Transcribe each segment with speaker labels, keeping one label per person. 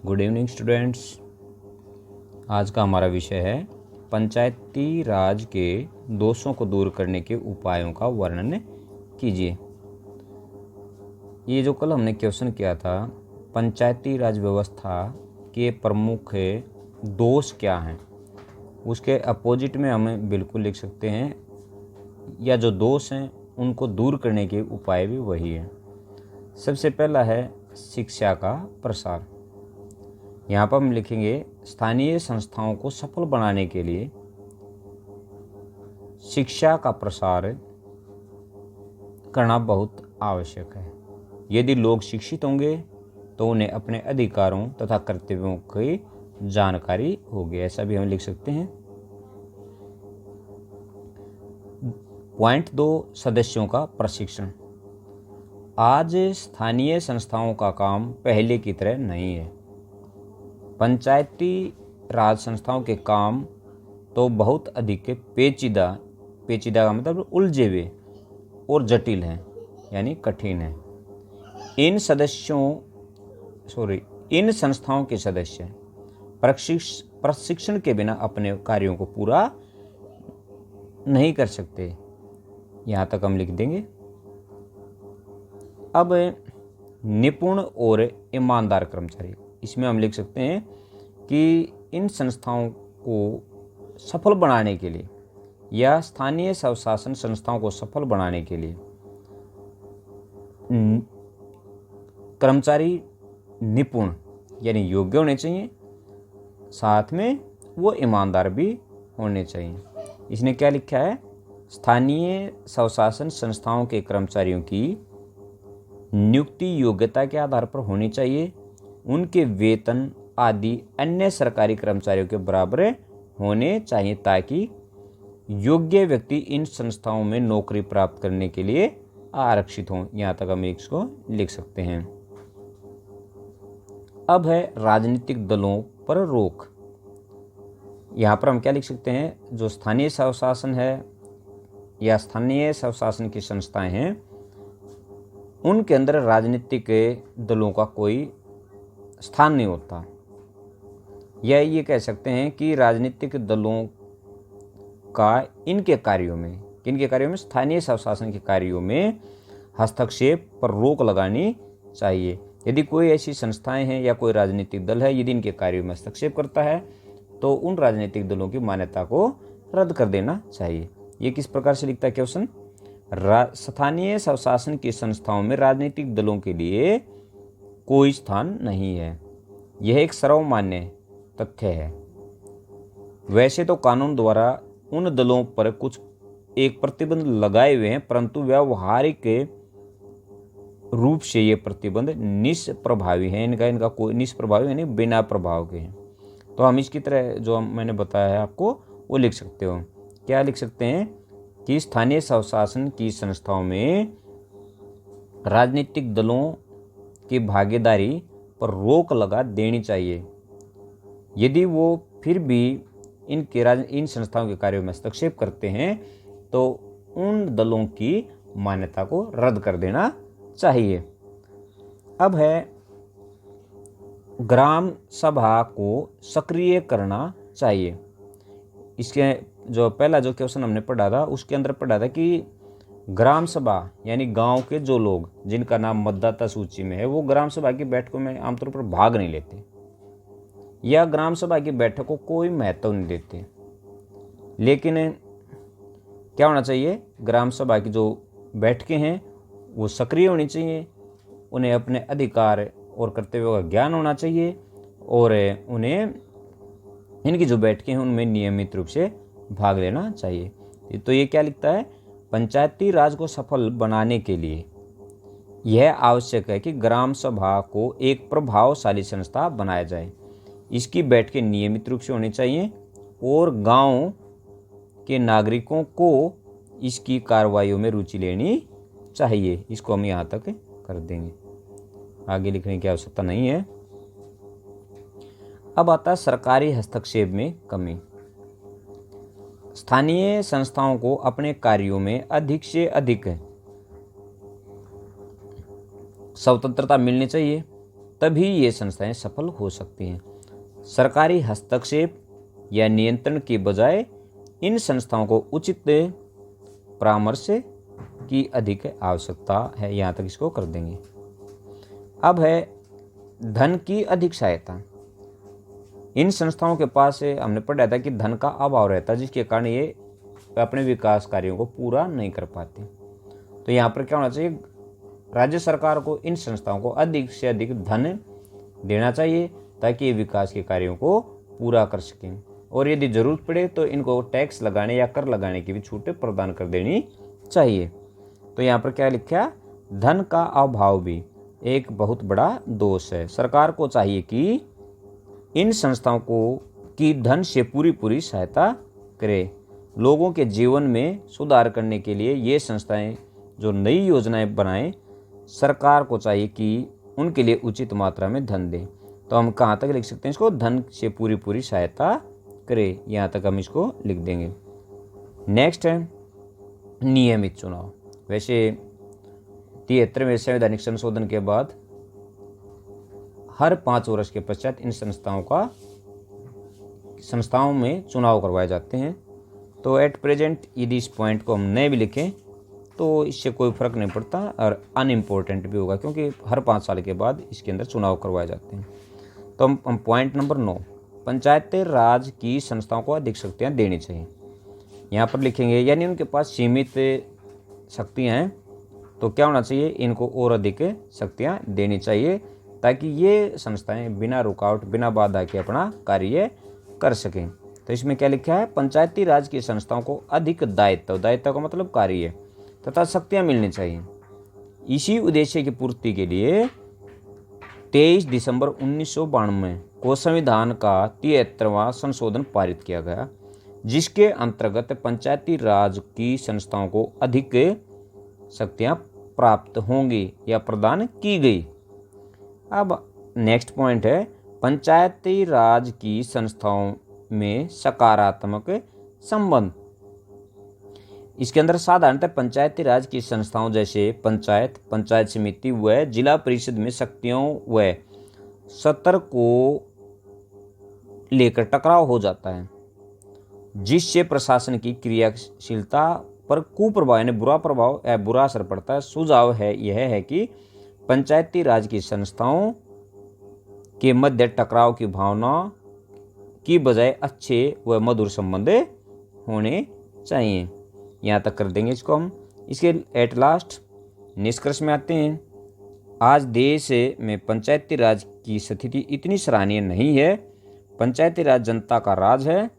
Speaker 1: Good evening students. आज का हमारा विषय है पंचायती राज के दोषों को दूर करने के उपायों का वर्णन कीजिए। ये जो कल हमने क्वेश्चन किया था, पंचायती राज व्यवस्था के प्रमुख दोष क्या हैं, उसके अपोजिट में हम बिल्कुल लिख सकते हैं, या जो दोष हैं उनको दूर करने के उपाय भी वही है। सबसे पहला है शिक्षा का प्रसार। यहाँ पर हम लिखेंगे स्थानीय संस्थाओं को सफल बनाने के लिए शिक्षा का प्रसार करना बहुत आवश्यक है। यदि लोग शिक्षित होंगे तो उन्हें अपने अधिकारों तथा कर्तव्यों की जानकारी होगी, ऐसा भी हम लिख सकते हैं। पॉइंट 2, सदस्यों का प्रशिक्षण। आज स्थानीय संस्थाओं का काम पहले की तरह नहीं है। पंचायती राज संस्थाओं के काम तो बहुत अधिक पेचीदा का मतलब उलझे हुए और जटिल हैं, यानी कठिन है। इन संस्थाओं के सदस्य प्रशिक्षण के बिना अपने कार्यों को पूरा नहीं कर सकते। यहाँ तक हम लिख देंगे। अब निपुण और ईमानदार कर्मचारी, इसमें हम लिख सकते हैं कि इन संस्थाओं को सफल बनाने के लिए या स्थानीय स्वशासन संस्थाओं को सफल बनाने के लिए कर्मचारी निपुण यानी योग्य होने चाहिए, साथ में वो ईमानदार भी होने चाहिए। इसने क्या लिखा है, स्थानीय स्वशासन संस्थाओं के कर्मचारियों की नियुक्ति योग्यता के आधार पर होनी चाहिए। उनके वेतन आदि अन्य सरकारी कर्मचारियों के बराबर होने चाहिए, ताकि योग्य व्यक्ति इन संस्थाओं में नौकरी प्राप्त करने के लिए आरक्षित हों। यहाँ तक हम इसको लिख सकते हैं। अब है राजनीतिक दलों पर रोक। यहाँ पर हम क्या लिख सकते हैं, जो स्थानीय स्वशासन है या स्थानीय स्वशासन की संस्थाएं हैं, उनके अंदर राजनीतिक दलों का कोई स्थान नहीं होता। या ये कह सकते हैं कि राजनीतिक दलों का इनके कार्यों में स्थानीय स्वशासन के कार्यों में हस्तक्षेप पर रोक लगानी चाहिए। यदि कोई ऐसी संस्थाएं हैं या कोई राजनीतिक दल है, यदि इनके कार्यों में हस्तक्षेप करता है तो उन राजनीतिक दलों की मान्यता को रद्द कर देना चाहिए। ये किस प्रकार से लिखता है क्वेश्चन, स्थानीय स्वशासन की संस्थाओं में राजनीतिक दलों के लिए कोई स्थान नहीं है। यह एक सर्वमान्य तथ्य है। वैसे तो कानून द्वारा उन दलों पर कुछ एक प्रतिबंध लगाए हुए हैं, परंतु व्यावहारिक रूप से ये प्रतिबंध निष्प्रभावी हैं। इनका कोई निष्प्रभावी यानी बिना प्रभाव के हैं। तो हम इसकी तरह जो मैंने बताया है आपको वो लिख सकते हो। क्या लिख सकते हैं कि स्थानीय स्वशासन की संस्थाओं में राजनीतिक दलों की भागीदारी पर रोक लगा देनी चाहिए। यदि वो फिर भी इन संस्थाओं के कार्यों में हस्तक्षेप करते हैं तो उन दलों की मान्यता को रद्द कर देना चाहिए। अब है ग्राम सभा को सक्रिय करना चाहिए। इसके जो पहला जो क्वेश्चन हमने पढ़ा था, उसके अंदर पढ़ा था कि ग्राम सभा यानी गांव के जो लोग जिनका नाम मतदाता सूची में है, वो ग्राम सभा की बैठकों में आमतौर पर भाग नहीं लेते या ग्राम सभा की बैठक को कोई महत्व नहीं देते। लेकिन क्या होना चाहिए, ग्राम सभा की जो बैठकें हैं वो सक्रिय होनी चाहिए। उन्हें अपने अधिकार और कर्तव्यों का ज्ञान होना चाहिए और उन्हें इनकी जो बैठकें हैं उनमें नियमित रूप से भाग लेना चाहिए। तो ये क्या लिखता है, पंचायती राज को सफल बनाने के लिए यह आवश्यक है कि ग्राम सभा को एक प्रभावशाली संस्था बनाया जाए। इसकी बैठकें नियमित रूप से होनी चाहिए और गांव के नागरिकों को इसकी कार्रवाइयों में रुचि लेनी चाहिए। इसको हम यहाँ तक कर देंगे, आगे लिखने की आवश्यकता नहीं है। अब आता है सरकारी हस्तक्षेप में कमी। स्थानीय संस्थाओं को अपने कार्यों में अधिक से अधिक स्वतंत्रता मिलनी चाहिए, तभी ये संस्थाएं सफल हो सकती हैं। सरकारी हस्तक्षेप या नियंत्रण के बजाय इन संस्थाओं को उचित परामर्श की अधिक आवश्यकता है। यहाँ तक इसको कर देंगे। अब है धन की अधिक सहायता। इन संस्थाओं के पास हमने पढ़ा था कि धन का अभाव रहता है, जिसके कारण ये अपने विकास कार्यों को पूरा नहीं कर पाते। तो यहाँ पर क्या होना चाहिए, राज्य सरकार को इन संस्थाओं को अधिक से अधिक धन देना चाहिए ताकि ये विकास के कार्यों को पूरा कर सकें, और यदि जरूरत पड़े तो इनको टैक्स लगाने या कर लगाने की भी छूट प्रदान कर देनी चाहिए। तो यहाँ पर क्या लिखा, धन का अभाव भी एक बहुत बड़ा दोष है। सरकार को चाहिए कि इन संस्थाओं को की धन से पूरी सहायता करे। लोगों के जीवन में सुधार करने के लिए ये संस्थाएं जो नई योजनाएं बनाएं, सरकार को चाहिए कि उनके लिए उचित मात्रा में धन दें। तो हम कहाँ तक लिख सकते हैं इसको, धन से पूरी सहायता करे, यहाँ तक हम इसको लिख देंगे। नेक्स्ट है नियमित चुनाव। वैसे 73वें संवैधानिक संशोधन के बाद हर 5 वर्ष के पश्चात इन संस्थाओं में चुनाव करवाए जाते हैं। तो एट प्रेजेंट यदि इस पॉइंट को हम नहीं भी लिखें तो इससे कोई फर्क नहीं पड़ता और अनइम्पोर्टेंट भी होगा, क्योंकि हर 5 साल के बाद इसके अंदर चुनाव करवाए जाते हैं। तो हम पॉइंट नंबर 9, पंचायती राज की संस्थाओं को अधिक शक्तियाँ देनी चाहिए। यहाँ पर लिखेंगे यानी उनके पास सीमित शक्तियाँ हैं, तो क्या होना चाहिए, इनको और अधिक शक्तियाँ देनी चाहिए ताकि ये संस्थाएं बिना रुकावट बिना बाधा के अपना कार्य कर सकें। तो इसमें क्या लिखा है, पंचायती राज की संस्थाओं को अधिक दायित्व का मतलब कार्य तथा शक्तियाँ मिलनी चाहिए। इसी उद्देश्य की पूर्ति के लिए 23 दिसंबर 1992 को संविधान का 73वां संशोधन पारित किया गया, जिसके अंतर्गत पंचायती राज की संस्थाओं को अधिक शक्तियाँ प्राप्त होंगी या प्रदान की गई। अब नेक्स्ट पॉइंट है पंचायती राज की संस्थाओं में सकारात्मक संबंध। इसके अंदर साधारणतः पंचायती राज की संस्थाओं जैसे पंचायत, पंचायत समिति व जिला परिषद में शक्तियों व सत्तर को लेकर टकराव हो जाता है, जिससे प्रशासन की क्रियाशीलता पर कुप्रभाव यानी बुरा असर पड़ता है। सुझाव है यह है कि पंचायती राज की संस्थाओं के मध्य टकराव की भावना की बजाय अच्छे व मधुर संबंध होने चाहिए। यहाँ तक कर देंगे इसको हम। इसके एट लास्ट निष्कर्ष में आते हैं। आज देश में पंचायती राज की स्थिति इतनी सराहनीय नहीं है। पंचायती राज जनता का राज है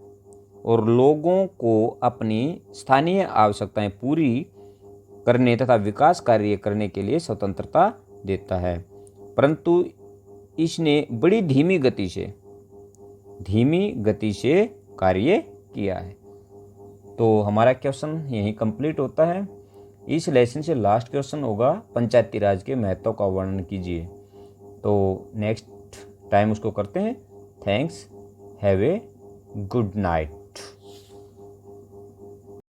Speaker 1: और लोगों को अपनी स्थानीय आवश्यकताएं पूरी करने तथा विकास कार्य करने के लिए स्वतंत्रता देता है, परंतु इसने बड़ी धीमी गति से कार्य किया है। तो हमारा क्वेश्चन यहीं कंप्लीट होता है। इस लेसन से लास्ट क्वेश्चन होगा पंचायती राज के महत्व का वर्णन कीजिए। तो नेक्स्ट टाइम उसको करते हैं। Thanks, have a good night.